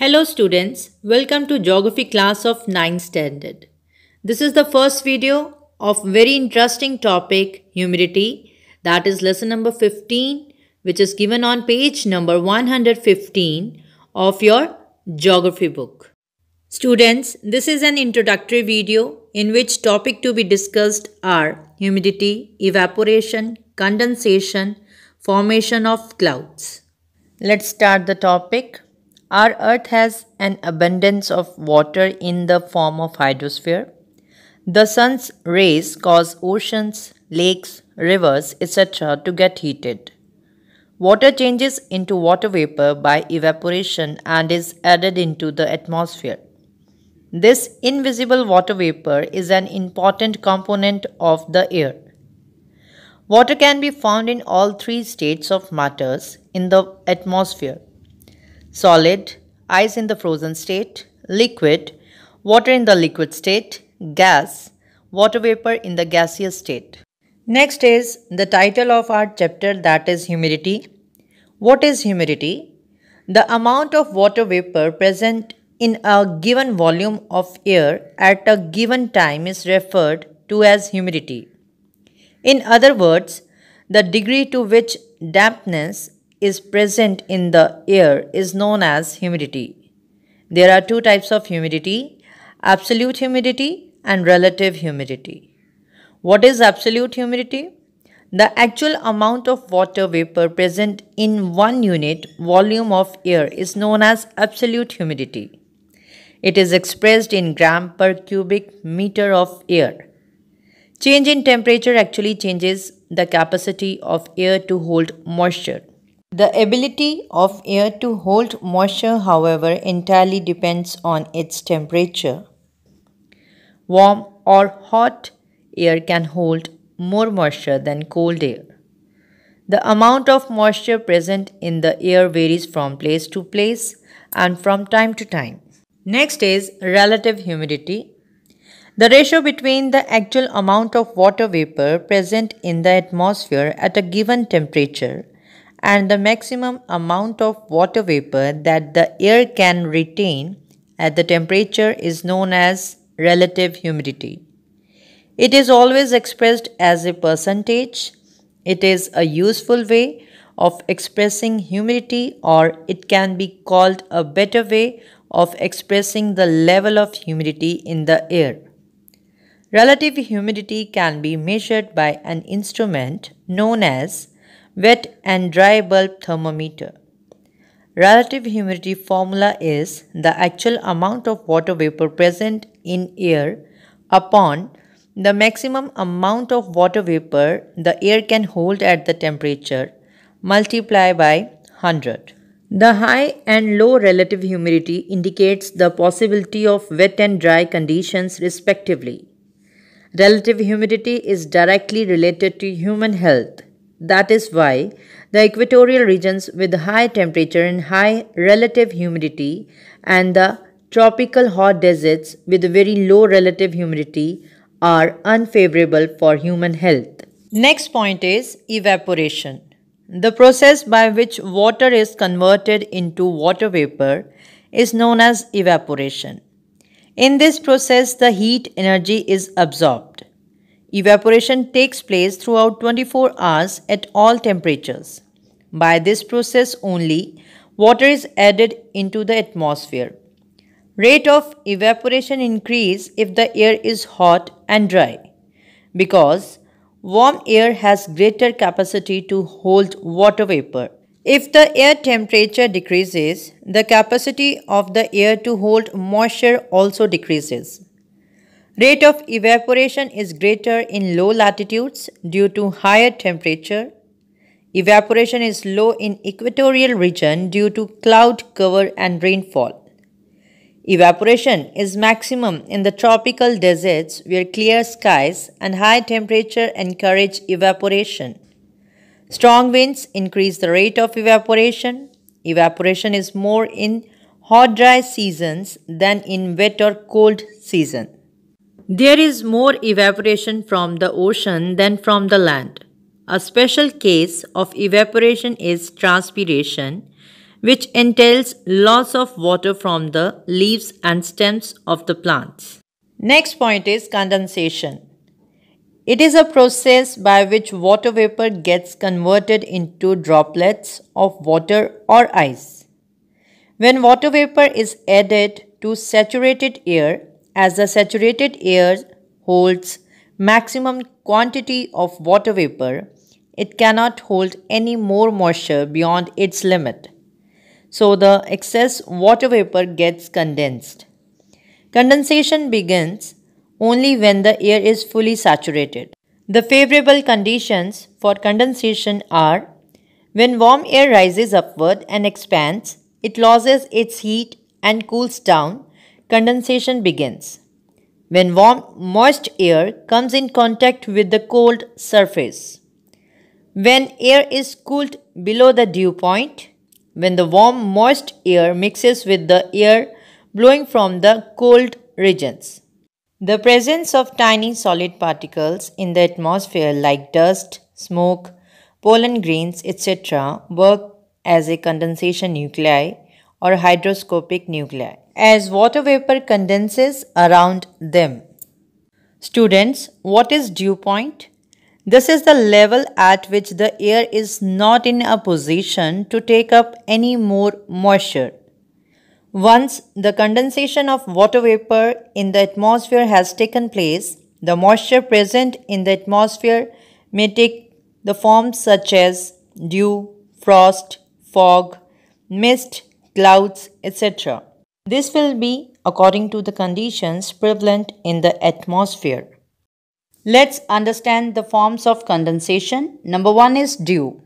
Hello students, welcome to Geography class of 9th standard. This is the first video of very interesting topic humidity, that is lesson number 15, which is given on page number 115 of your geography book. Students, this is an introductory video in which topic to be discussed are humidity, evaporation, condensation, formation of clouds. Let's start the topic. Our earth has an abundance of water in the form of hydrosphere. The sun's rays cause oceans, lakes, rivers, etc. to get heated. Water changes into water vapor by evaporation and is added into the atmosphere. This invisible water vapor is an important component of the air. Water can be found in all three states of matters in the atmosphere: solid, ice in the frozen state; liquid, water in the liquid state; gas, water vapor in the gaseous state. Next is the title of our chapter, that is humidity. What is humidity? The amount of water vapor present in a given volume of air at a given time is referred to as humidity. In other words, the degree to which dampness is present in the air is known as humidity. There are two types of humidity: absolute humidity and relative humidity. What is absolute humidity? The actual amount of water vapor present in 1 unit volume of air is known as absolute humidity. It is expressed in gram per cubic meter of air. Change in temperature actually changes the capacity of air to hold moisture. The ability of air to hold moisture, however, entirely depends on its temperature. Warm or hot air can hold more moisture than cold air. The amount of moisture present in the air varies from place to place and from time to time. Next is relative humidity. The ratio between the actual amount of water vapor present in the atmosphere at a given temperature and the maximum amount of water vapor that the air can retain at the temperature is known as relative humidity. It is always expressed as a percentage. It is a useful way of expressing humidity, or it can be called a better way of expressing the level of humidity in the air. Relative humidity can be measured by an instrument known as wet and dry bulb thermometer. Relative humidity formula is the actual amount of water vapor present in air upon the maximum amount of water vapor the air can hold at the temperature multiplied by 100. The high and low relative humidity indicates the possibility of wet and dry conditions respectively. Relative humidity is directly related to human health. That is why the equatorial regions with high temperature and high relative humidity and the tropical hot deserts with very low relative humidity are unfavorable for human health. Next point is evaporation. The process by which water is converted into water vapor is known as evaporation. In this process, the heat energy is absorbed. Evaporation takes place throughout 24 hours at all temperatures. By this process only, water is added into the atmosphere. Rate of evaporation increase if the air is hot and dry, because warm air has greater capacity to hold water vapor. If the air temperature decreases, the capacity of the air to hold moisture also decreases. Rate of evaporation is greater in low latitudes due to higher temperature. Evaporation is low in equatorial region due to cloud cover and rainfall. Evaporation is maximum in the tropical deserts where clear skies and high temperature encourage evaporation. Strong winds increase the rate of evaporation. Evaporation is more in hot dry seasons than in wet or cold season. There is more evaporation from the ocean than from the land. A special case of evaporation is transpiration, which entails loss of water from the leaves and stems of the plants. Next point is condensation. It is a process by which water vapor gets converted into droplets of water or ice. When water vapor is added to saturated air, as the saturated air holds maximum quantity of water vapor, it cannot hold any more moisture beyond its limit. So the excess water vapor gets condensed. Condensation begins only when the air is fully saturated. The favorable conditions for condensation are when warm air rises upward and expands, it loses its heat and cools down, condensation begins. When warm, moist air comes in contact with the cold surface. When air is cooled below the dew point. When the warm, moist air mixes with the air blowing from the cold regions. The presence of tiny solid particles in the atmosphere like dust, smoke, pollen grains, etc. work as a condensation nuclei or hygroscopic nuclei as water vapor condenses around them. Students, what is dew point? This is the level at which the air is not in a position to take up any more moisture. Once the condensation of water vapor in the atmosphere has taken place, the moisture present in the atmosphere may take the forms such as dew, frost, fog, mist, clouds, etc. This will be according to the conditions prevalent in the atmosphere. Let's understand the forms of condensation. Number one is dew.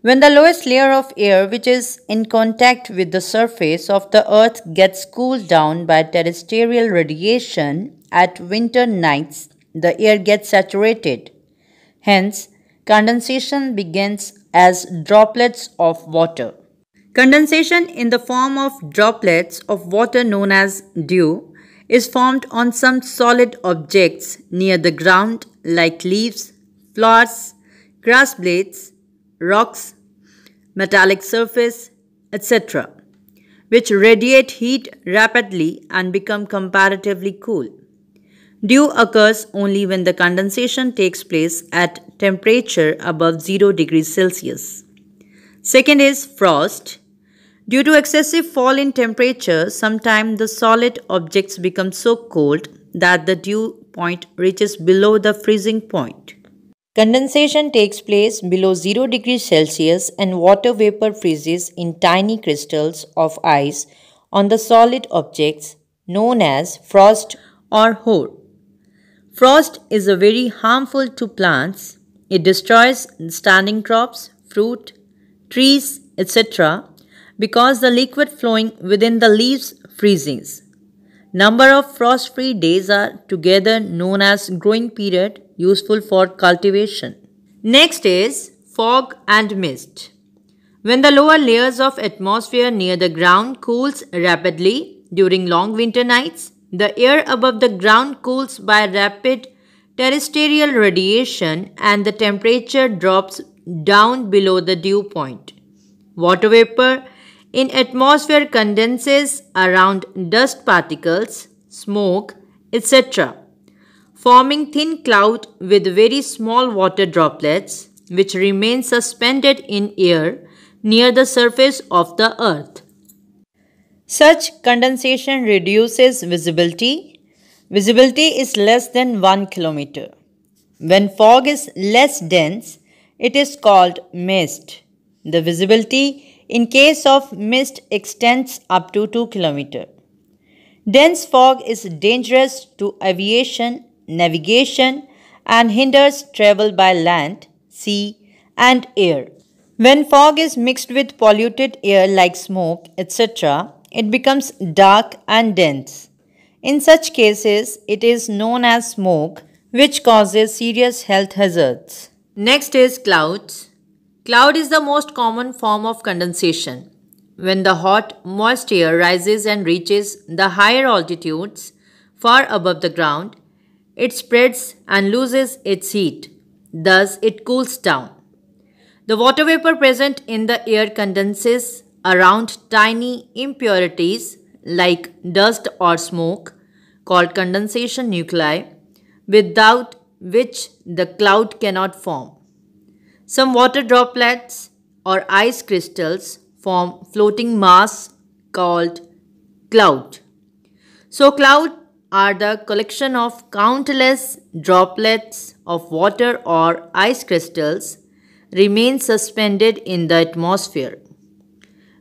When the lowest layer of air which is in contact with the surface of the earth gets cooled down by terrestrial radiation at winter nights, the air gets saturated. Hence, condensation begins as droplets of water. Condensation in the form of droplets of water known as dew is formed on some solid objects near the ground like leaves, flowers, grass blades, rocks, metallic surface, etc., which radiate heat rapidly and become comparatively cool. Dew occurs only when the condensation takes place at temperature above 0 degrees Celsius. Second is frost. Due to excessive fall in temperature, sometimes the solid objects become so cold that the dew point reaches below the freezing point. Condensation takes place below 0 degrees Celsius and water vapor freezes in tiny crystals of ice on the solid objects known as frost or hoar. Frost is very harmful to plants. It destroys standing crops, fruit, trees, etc. because the liquid flowing within the leaves freezes. Number of frost-free days are together known as growing period, useful for cultivation. Next is fog and mist. When the lower layers of atmosphere near the ground cools rapidly during long winter nights, the air above the ground cools by rapid terrestrial radiation and the temperature drops down below the dew point. Water vapor in atmosphere condenses around dust particles, smoke, etc., forming thin cloud with very small water droplets which remain suspended in air near the surface of the earth. Such condensation reduces visibility. Visibility is less than 1 kilometer. When fog is less dense, it is called mist. The visibility in case of mist extends up to 2 km. Dense fog is dangerous to aviation, navigation, and hinders travel by land, sea, and air. When fog is mixed with polluted air like smoke, etc., it becomes dark and dense. In such cases, it is known as smoke, which causes serious health hazards. Next is clouds. Cloud is the most common form of condensation. When the hot, moist air rises and reaches the higher altitudes far above the ground, it spreads and loses its heat. Thus, it cools down. The water vapor present in the air condenses around tiny impurities like dust or smoke called condensation nuclei, without which the cloud cannot form. Some water droplets or ice crystals form floating mass called cloud. So, cloud are the collection of countless droplets of water or ice crystals remain suspended in the atmosphere.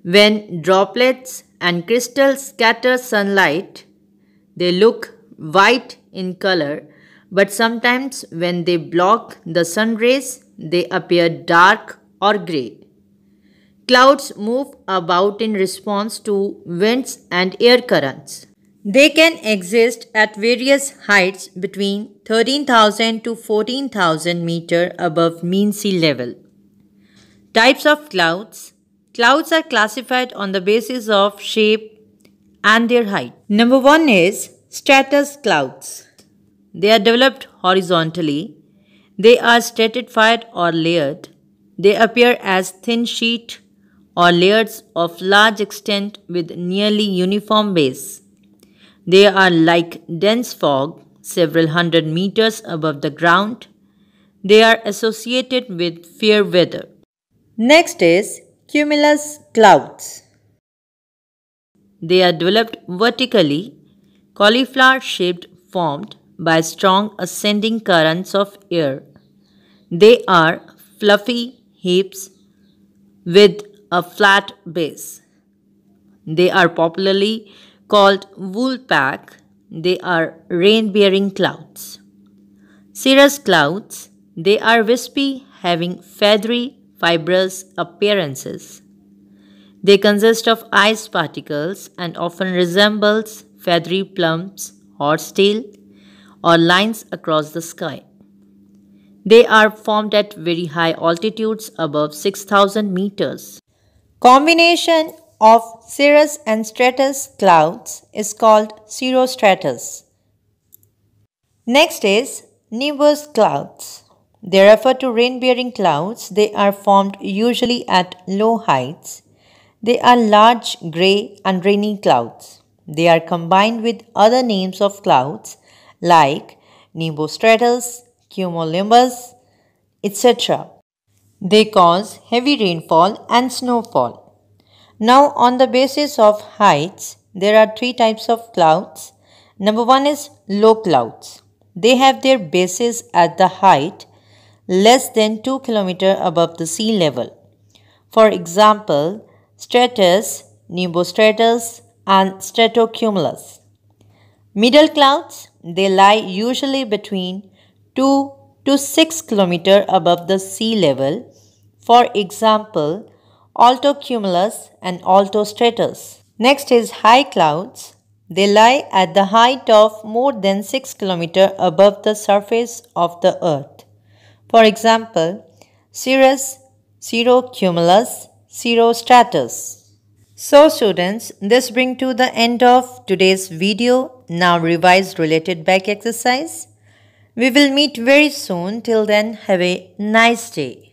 When droplets and crystals scatter sunlight, they look white in color, but sometimes when they block the sun rays, they appear dark or gray. Clouds move about in response to winds and air currents. They can exist at various heights between 13,000 to 14,000 meter above mean sea level. Types of clouds. Clouds are classified on the basis of shape and their height. Number 1 is stratus clouds. They are developed horizontally. They are stratified or layered. They appear as thin sheet or layers of large extent with nearly uniform base. They are like dense fog several hundred meters above the ground. They are associated with fair weather. Next is cumulus clouds. They are developed vertically, cauliflower shaped, formed by strong ascending currents of air. They are fluffy heaps with a flat base. They are popularly called woolpack. They are rain-bearing clouds. Cirrus clouds. They are wispy, having feathery, fibrous appearances. They consist of ice particles and often resembles feathery plumes, horsetail, or lines across the sky. They are formed at very high altitudes above 6,000 meters. Combination of cirrus and stratus clouds is called cirrostratus. Next is nimbus clouds. They refer to rain-bearing clouds. They are formed usually at low heights. They are large, grey and rainy clouds. They are combined with other names of clouds like nimbostratus, cumulonimbus, etc. They cause heavy rainfall and snowfall. Now, on the basis of heights, there are three types of clouds. Number 1 is low clouds. They have their bases at the height less than 2 km above the sea level. For example, stratus, nimbostratus, and stratocumulus. Middle clouds, they lie usually between 2 to 6 km above the sea level. For example, altocumulus and altostratus. Next is high clouds. They lie at the height of more than 6 km above the surface of the earth. For example, cirrus, cirrocumulus, cirrostratus. So students, this brings to the end of today's video. Now revise related back exercise. We will meet very soon. Till then, have a nice day.